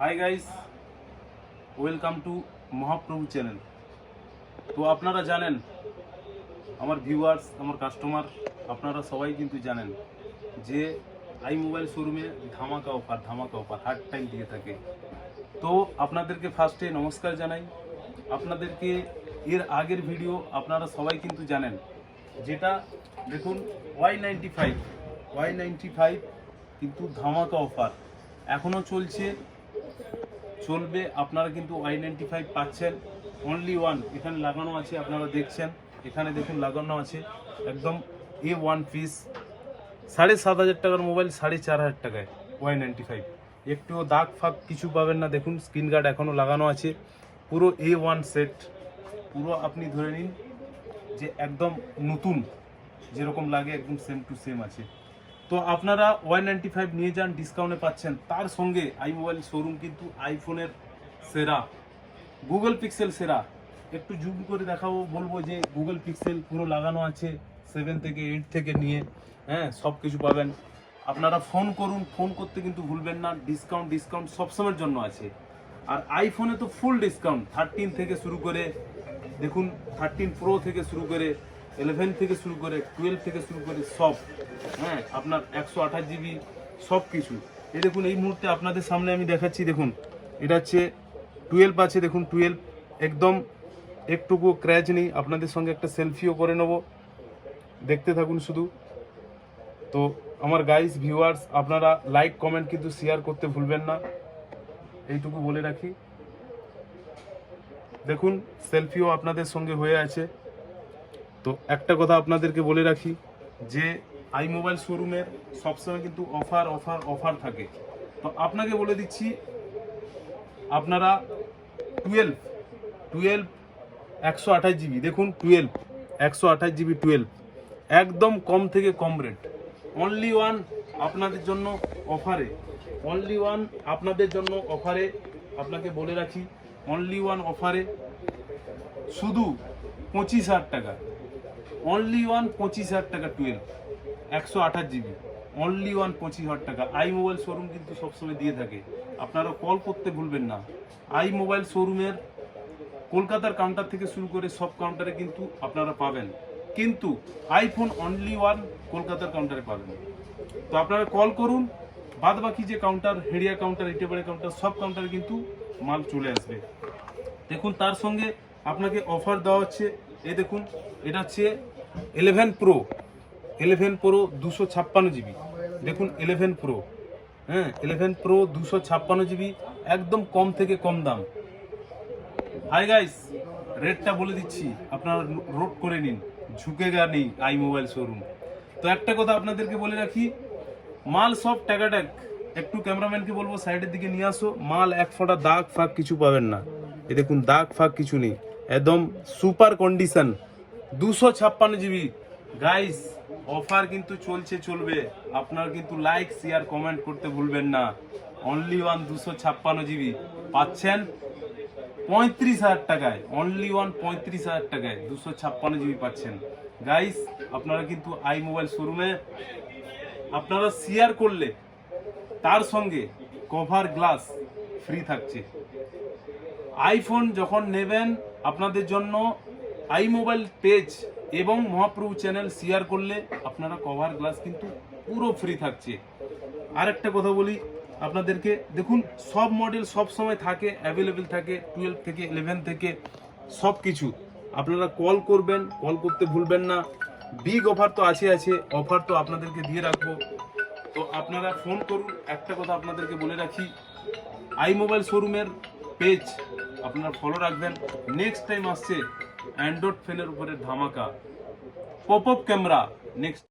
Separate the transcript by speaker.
Speaker 1: Hi guys, welcome to Mahaprabhu channel. তো আপনারা জানেন, আমার ভিউয়ার্স, আমার কাস্টমার, আপনারা সবাই কিন্তু জানেন যে আই মোবাইল শোরুমে ধামাকা অফার হার্ড টাইম দিয়ে থাকে। তো আপনাদেরকে ফার্স্টে নমস্কার জানাই। আপনাদেরকে এর আগের ভিডিও আপনারা সবাই কিন্তু জানেন, যেটা দেখুন Y95 কিন্তু ধামাকা অফার এখনও চলবে। আপনারা কিন্তু Y95 পাচ্ছেন অনলি ওয়ান। এখানে লাগানো আছে, আপনারা দেখছেন, এখানে দেখুন লাগানো আছে একদম A1 পিস। 7,500 টাকার মোবাইল 4,500 টাকায় Y95। একটুও দাগ ফাগ কিছু পাবেন না। দেখুন স্ক্রিন গার্ড এখনও লাগানো আছে, পুরো A1 সেট। পুরো আপনি ধরে নিন যে একদম নতুন যেরকম লাগে একদম সেম টু সেম আছে। তো আপনারা Y95 নিয়ে যান, ডিসকাউন্টে পাচ্ছেন। তার সঙ্গে আই মোবাইল শোরুম কিন্তু আইফোনের সেরা, গুগল পিক্সেল সেরা। একটু জুম করে দেখাবো, বলবো যে গুগল পিক্সেল পুরো লাগানো আছে 7 থেকে 8 থেকে নিয়ে, সব কিছু পাবেন। আপনারা ফোন করুন, ফোন করতে কিন্তু ভুলবেন না। ডিসকাউন্ট সবসময়ের জন্য আছে। আর আইফোনে তো ফুল ডিসকাউন্ট, 13 থেকে শুরু করে দেখুন, 13 প্রো থেকে শুরু করে 11 থেকে শুরু করে 12 থেকে শুরু করে সব, আপনার 128 জিবি সব কিছু। এই দেখুন, এই মুহূর্তে আপনাদের সামনে আমি দেখাচ্ছি। দেখুন, এটা হচ্ছে 12 আছে। দেখুন 12 একদম একটুকু ক্র্যাচ নেই। আপনাদের সঙ্গে একটা সেলফিও করে নেব, দেখতে থাকুন শুধু। তো আমার গাইস ভিউয়ার্স, আপনারা লাইক কমেন্ট কিন্তু শেয়ার করতে ভুলবেন না, এইটুকু বলে রাখি। দেখুন সেলফিও আপনাদের সঙ্গে হয়ে আছে। তো একটা কথা আপনাদেরকে বলে রাখি যে আই মোবাইল শোরুমের সবসময় কিন্তু অফার থাকে। তো আপনাকে বলে দিচ্ছি, আপনারা 12 128 জিবি, দেখুন 128 জিবি 12 একদম কম থেকে কম রেট, অনলি ওয়ান আপনাদের জন্য অফারে। আপনাকে বলে রাখি, অনলি ওয়ান অফারে শুধু 25,000 টাকা, অনলি ওয়ান 25,000 টাকা 12 128 জিবি, অনলি ওয়ান 25,000 টাকা। আই মোবাইল শোরুম কিন্তু সবসময় দিয়ে থাকে। আপনারা কল করতে ভুলবেন না। আই মোবাইল শোরুমের কলকাতার কাউন্টার থেকে শুরু করে সব কাউন্টারে কিন্তু আপনারা পাবেন, কিন্তু আইফোন অনলি ওয়ান কলকাতার কাউন্টারে পাবেন। তো আপনারা কল করুন, বাদ বাকি যে কাউন্টার, হেরিয়া কাউন্টার, ইটেবাড়ি কাউন্টার, সব কাউন্টারে কিন্তু মাল চলে আসবে। দেখুন তার সঙ্গে আপনাকে অফার দেওয়া হচ্ছে। এই দেখুন, এটা হচ্ছে 11 প্রো 256 জিবি। দেখুন 11 প্রো, 11 প্রো 256 জিবি, একদম কম থেকে কম দাম। হাই গাইস, রেটটা বলে দিচ্ছি, আপনারা নোট করে নিন, ঝুঁকেগা নেই আই মোবাইল শোরুম। তো একটা কথা আপনাদেরকে বলে রাখি, মাল সব টাকাটাক। একটু ক্যামেরাম্যানকে বলবো সাইডের দিকে নিয়ে আসো। মাল এক ফোঁটা দাগ ফাগ কিছু পাবেন না। এই দেখুন দাগ ফাগ কিছু নেই, একদম super condition. 256 GB guys, offer কিন্তু চলবে। আপনারা কিন্তু লাইক শেয়ার কমেন্ট করতে ভুলবেন না। অনলি ওয়ান 256 জিবি পাচ্ছেন 35,000 টাকায়, অনলি ওয়ান 35,000 টাকায় 256 জিবি পাচ্ছেন। গাইস, আপনারা কিন্তু আই মোবাইল শোরুমে আপনারা শেয়ার করলে তার সঙ্গে কভার গ্লাস ফ্রি থাকছে। আইফোন যখন নেবেন, আপনাদের জন্য আই মোবাইল পেজ এবং মহাপ্রভু চ্যানেল শেয়ার করলে আপনারা কভার গ্লাস কিন্তু পুরো ফ্রি থাকছে। আরেকটা কথা বলি আপনাদেরকে, দেখুন সব মডেল সব সময় থাকে, অ্যাভেলেবেল থাকে, 12 থেকে 11 থেকে সব কিছু। আপনারা কল করবেন, কল করতে ভুলবেন না। বিগ অফার তো আছে, অফার তো আপনাদেরকে দিয়ে রাখবো। তো আপনারা ফোন করুন। একটা কথা আপনাদেরকে বলে রাখি, আই মোবাইল শোরুমের পেজ আপনারা ফলো রাখবেন। নেক্সট টাইম আসছে অ্যান্ড্রয়েড ফোনের উপরে ধামাকা, পপ আপ ক্যামেরা নেক্সট।